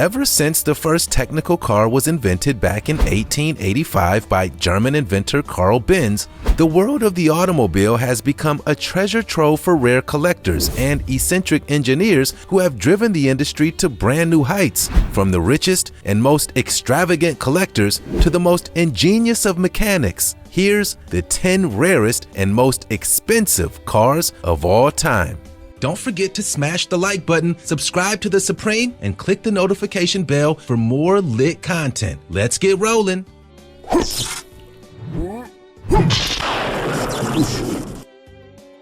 Ever since the first technical car was invented back in 1885 by German inventor Carl Benz, the world of the automobile has become a treasure trove for rare collectors and eccentric engineers who have driven the industry to brand new heights, from the richest and most extravagant collectors to the most ingenious of mechanics. Here's the 10 rarest and most expensive cars of all time. Don't forget to smash the like button, subscribe to The Supreme, and click the notification bell for more lit content. Let's get rolling.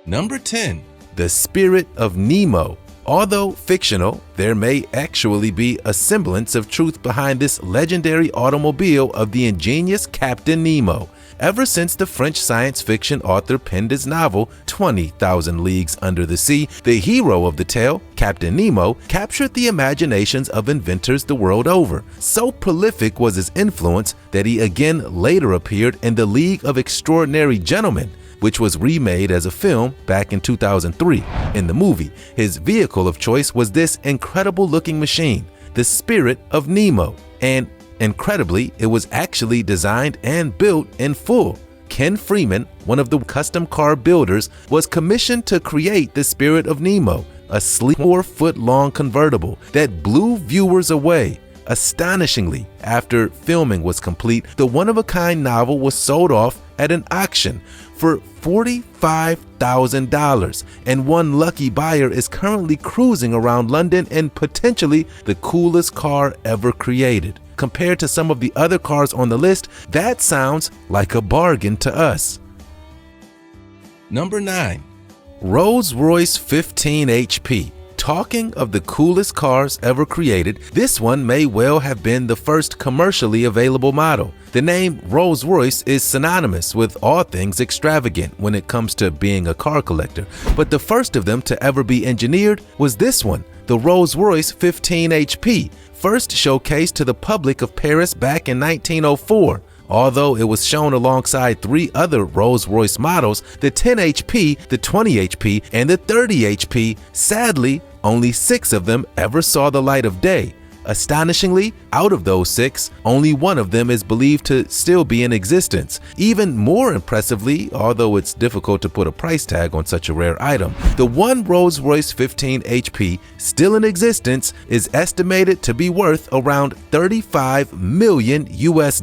Number 10. The Spirit of Nemo. Although fictional, there may actually be a semblance of truth behind this legendary automobile of the ingenious Captain Nemo. Ever since the French science fiction author penned his novel 20,000 Leagues Under the Sea, the hero of the tale, Captain Nemo, captured the imaginations of inventors the world over. So prolific was his influence that he again later appeared in The League of Extraordinary Gentlemen, which was remade as a film back in 2003. In the movie, his vehicle of choice was this incredible-looking machine, the Spirit of Nemo, and incredibly, it was actually designed and built in full. Ken Freeman, one of the custom car builders, was commissioned to create the Spirit of Nemo, a sleek 4-foot-long convertible that blew viewers away. Astonishingly, after filming was complete, the one-of-a-kind novel was sold off at an auction for $45,000, and one lucky buyer is currently cruising around London in potentially the coolest car ever created. Compared to some of the other cars on the list, that sounds like a bargain to us. Number 9. Rolls-Royce 15 HP. Talking of the coolest cars ever created, this one may well have been the first commercially available model. The name Rolls-Royce is synonymous with all things extravagant when it comes to being a car collector, but the first of them to ever be engineered was this one, the Rolls-Royce 15 HP, first showcased to the public of Paris back in 1904. Although it was shown alongside 3 other Rolls-Royce models, the 10 HP, the 20 HP, and the 30 HP, sadly, only 6 of them ever saw the light of day. Astonishingly, out of those 6, only one of them is believed to still be in existence. Even more impressively, although it's difficult to put a price tag on such a rare item, the one Rolls-Royce 15 HP still in existence is estimated to be worth around $35 million US.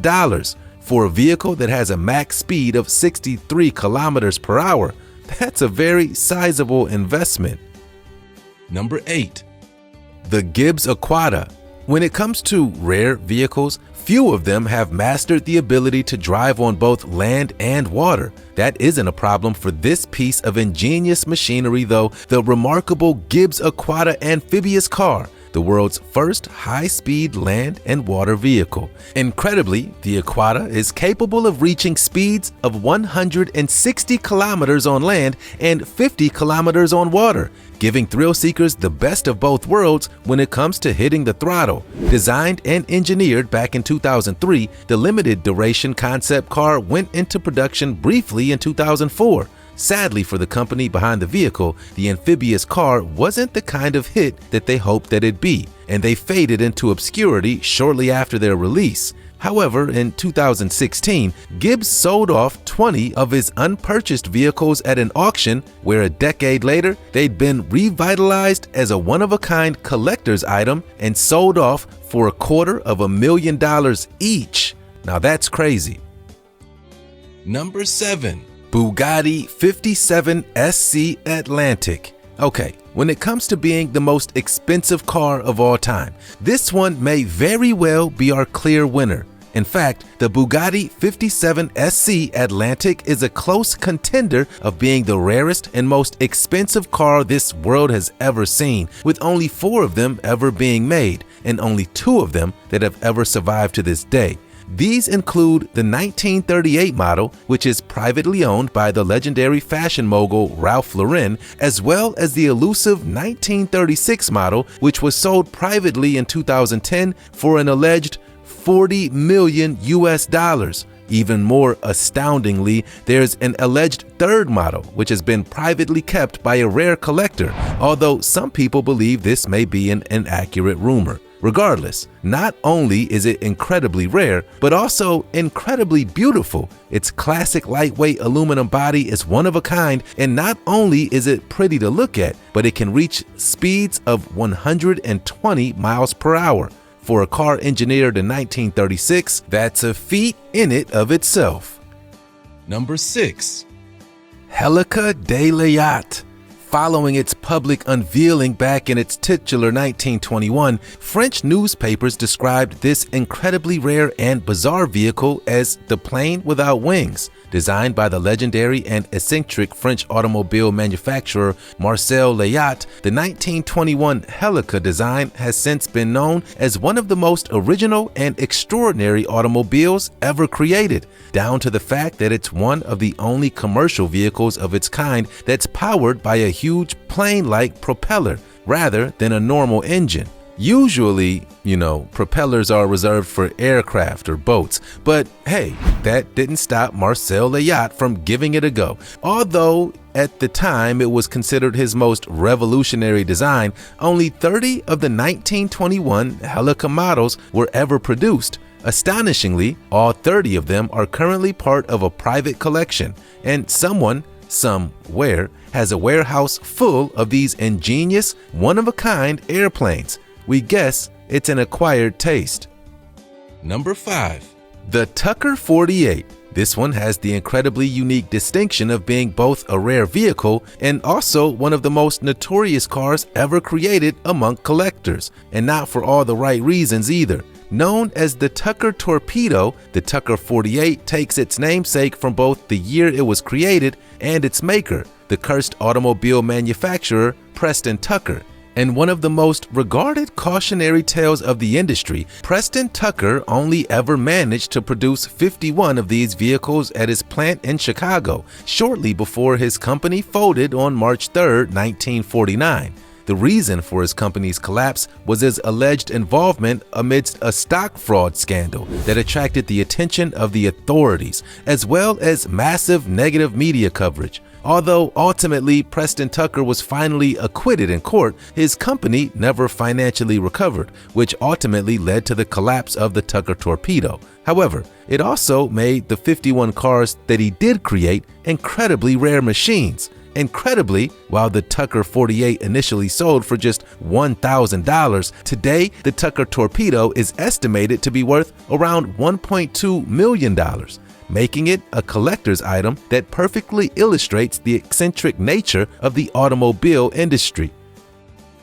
For a vehicle that has a max speed of 63 kilometers per hour, that's a very sizable investment. Number 8. The Gibbs Aquada. When it comes to rare vehicles, few of them have mastered the ability to drive on both land and water. That isn't a problem for this piece of ingenious machinery though, the remarkable Gibbs Aquada amphibious car, the world's first high-speed land and water vehicle. Incredibly, the Aquada is capable of reaching speeds of 160 kilometers on land and 50 kilometers on water, giving thrill seekers the best of both worlds when it comes to hitting the throttle. Designed and engineered back in 2003, the limited duration concept car went into production briefly in 2004. Sadly for the company behind the vehicle, the amphibious car wasn't the kind of hit that they hoped that it'd be, and they faded into obscurity shortly after their release. However, in 2016, Gibbs sold off 20 of his unpurchased vehicles at an auction where a decade later, they'd been revitalized as a one-of-a-kind collector's item and sold off for $250,000 each. Now that's crazy. Number 7. Bugatti 57 SC Atlantic. Okay, when it comes to being the most expensive car of all time, this one may very well be our clear winner. In fact, the Bugatti 57 SC Atlantic is a close contender of being the rarest and most expensive car this world has ever seen, with only 4 of them ever being made, and only 2 of them that have ever survived to this day. These include the 1938 model, which is privately owned by the legendary fashion mogul Ralph Lauren, as well as the elusive 1936 model, which was sold privately in 2010 for an alleged $40 million US. Even more astoundingly, there's an alleged third model, which has been privately kept by a rare collector, although some people believe this may be an inaccurate rumor. Regardless, not only is it incredibly rare, but also incredibly beautiful. Its classic lightweight aluminum body is one of a kind, and not only is it pretty to look at, but it can reach speeds of 120 miles per hour. For a car engineered in 1936, that's a feat in it of itself. Number 6. Helica de Layat. Following its public unveiling back in its titular 1921, French newspapers described this incredibly rare and bizarre vehicle as the plane without wings. Designed by the legendary and eccentric French automobile manufacturer Marcel Layat, the 1921 Helica design has since been known as one of the most original and extraordinary automobiles ever created, down to the fact that it's one of the only commercial vehicles of its kind that's powered by a huge plane-like propeller rather than a normal engine. Usually, propellers are reserved for aircraft or boats, but hey, that didn't stop Marcel Layat from giving it a go. Although at the time it was considered his most revolutionary design, only 30 of the 1921 Helica models were ever produced. Astonishingly, all 30 of them are currently part of a private collection, and someone, somewhere, has a warehouse full of these ingenious, one-of-a-kind airplanes. We guess it's an acquired taste. Number 5. The Tucker 48. This one has the incredibly unique distinction of being both a rare vehicle and also one of the most notorious cars ever created among collectors, and not for all the right reasons either. Known as the Tucker Torpedo, the Tucker 48 takes its namesake from both the year it was created and its maker, the cursed automobile manufacturer Preston Tucker. And one of the most regarded cautionary tales of the industry, Preston Tucker only ever managed to produce 51 of these vehicles at his plant in Chicago, shortly before his company folded on March 3, 1949. The reason for his company's collapse was his alleged involvement amidst a stock fraud scandal that attracted the attention of the authorities, as well as massive negative media coverage. Although ultimately Preston Tucker was finally acquitted in court, his company never financially recovered, which ultimately led to the collapse of the Tucker Torpedo. However, it also made the 51 cars that he did create incredibly rare machines. Incredibly, while the Tucker 48 initially sold for just $1,000, today the Tucker Torpedo is estimated to be worth around $1.2 million. Making it a collector's item that perfectly illustrates the eccentric nature of the automobile industry.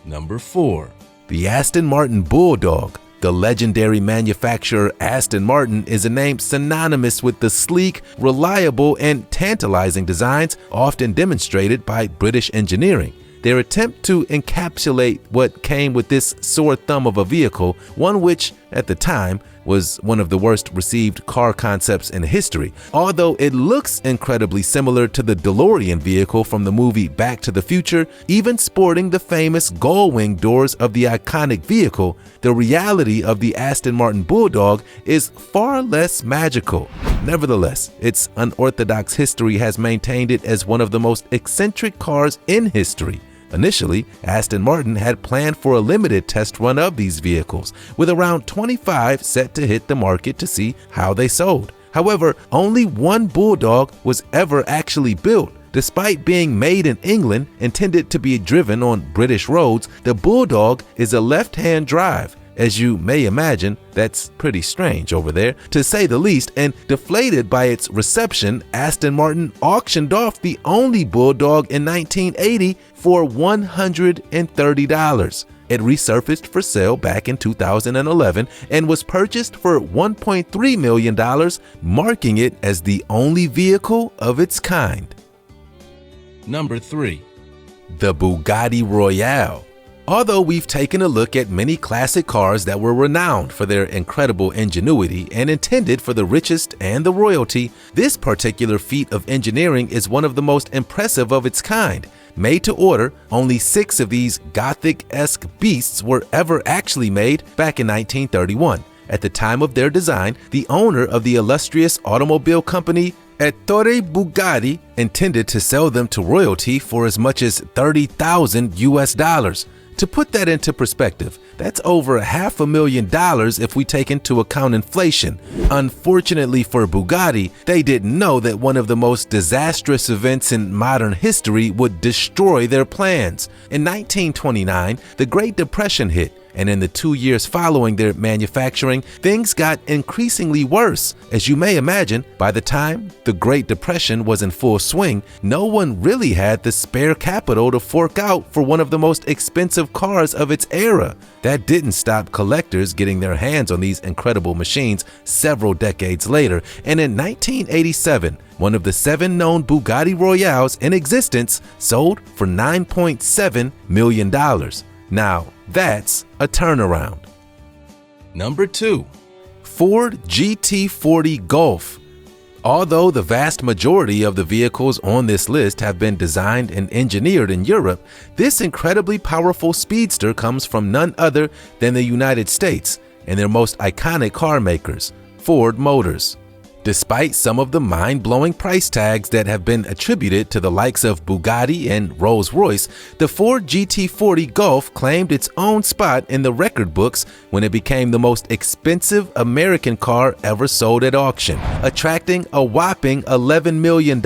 Number 4. The Aston Martin Bulldog. The legendary manufacturer Aston Martin is a name synonymous with the sleek, reliable, and tantalizing designs often demonstrated by British engineering. Their attempt to encapsulate what came with this sore thumb of a vehicle, one which, at the time, was one of the worst received car concepts in history. Although it looks incredibly similar to the DeLorean vehicle from the movie Back to the Future, even sporting the famous gull-wing doors of the iconic vehicle, the reality of the Aston Martin Bulldog is far less magical. Nevertheless, its unorthodox history has maintained it as one of the most eccentric cars in history. Initially, Aston Martin had planned for a limited test run of these vehicles, with around 25 set to hit the market to see how they sold. However, only one Bulldog was ever actually built. Despite being made in England, intended to be driven on British roads, the Bulldog is a left-hand drive. As you may imagine, that's pretty strange over there, to say the least, and deflated by its reception, Aston Martin auctioned off the only Bulldog in 1980 for $130. It resurfaced for sale back in 2011 and was purchased for $1.3 million, marking it as the only vehicle of its kind. Number 3. The Bugatti Royale. Although we've taken a look at many classic cars that were renowned for their incredible ingenuity and intended for the richest and the royalty, this particular feat of engineering is one of the most impressive of its kind. Made to order, only 6 of these Gothic-esque beasts were ever actually made back in 1931. At the time of their design, the owner of the illustrious automobile company Ettore Bugatti intended to sell them to royalty for as much as $30,000 US. To put that into perspective, that's over $500,000 if we take into account inflation. Unfortunately for Bugatti, they didn't know that one of the most disastrous events in modern history would destroy their plans. In 1929, the Great Depression hit, and in the 2 years following their manufacturing, things got increasingly worse. As you may imagine, by the time the Great Depression was in full swing, no one really had the spare capital to fork out for one of the most expensive cars of its era. That didn't stop collectors getting their hands on these incredible machines several decades later, and in 1987, one of the 7 known Bugatti Royales in existence sold for $9.7 million. Now, that's a turnaround. Number 2. Ford GT40 Golf. Although the vast majority of the vehicles on this list have been designed and engineered in Europe, this incredibly powerful speedster comes from none other than the United States and their most iconic car makers, Ford Motors. Despite some of the mind-blowing price tags that have been attributed to the likes of Bugatti and Rolls-Royce, the Ford GT40 Golf claimed its own spot in the record books when it became the most expensive American car ever sold at auction, attracting a whopping $11 million.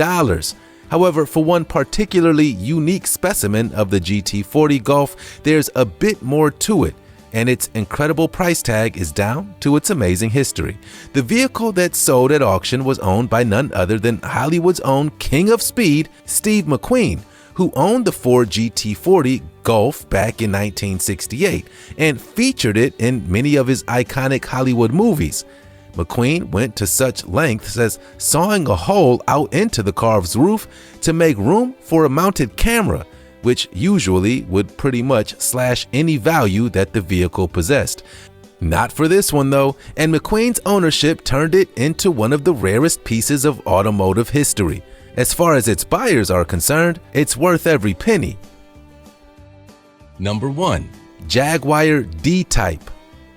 However, for one particularly unique specimen of the GT40 Golf, there's a bit more to it, and its incredible price tag is down to its amazing history. The vehicle that sold at auction was owned by none other than Hollywood's own king of speed, Steve McQueen, who owned the Ford GT40 Golf back in 1968 and featured it in many of his iconic Hollywood movies. McQueen went to such lengths as sawing a hole out into the car's roof to make room for a mounted camera, which usually would pretty much slash any value that the vehicle possessed. Not for this one though, and McQueen's ownership turned it into one of the rarest pieces of automotive history. As far as its buyers are concerned, it's worth every penny. Number 1. Jaguar D-Type.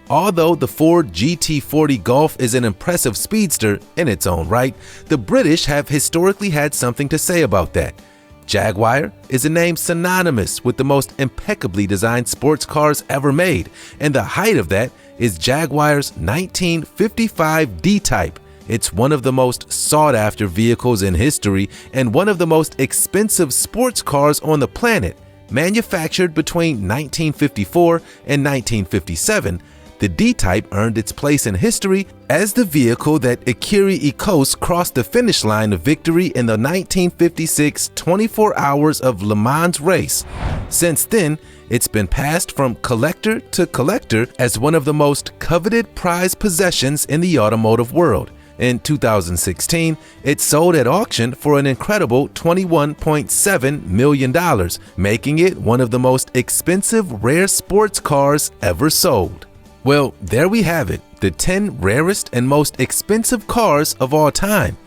Although the Ford GT40 Golf is an impressive speedster in its own right, the British have historically had something to say about that. Jaguar is a name synonymous with the most impeccably designed sports cars ever made, and the height of that is Jaguar's 1955 D-Type. It's one of the most sought-after vehicles in history and one of the most expensive sports cars on the planet. Manufactured between 1954 and 1957, the D-Type earned its place in history as the vehicle that Akira Ikos crossed the finish line of victory in the 1956 24 Hours of Le Mans race. Since then, it's been passed from collector to collector as one of the most coveted prized possessions in the automotive world. In 2016, it sold at auction for an incredible $21.7 million, making it one of the most expensive rare sports cars ever sold. Well, there we have it, the 10 rarest and most expensive cars of all time.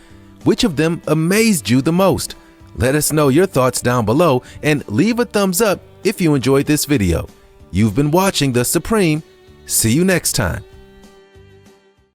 Which of them amazed you the most? Let us know your thoughts down below and leave a thumbs up if you enjoyed this video. You've been watching The Supreme. See you next time.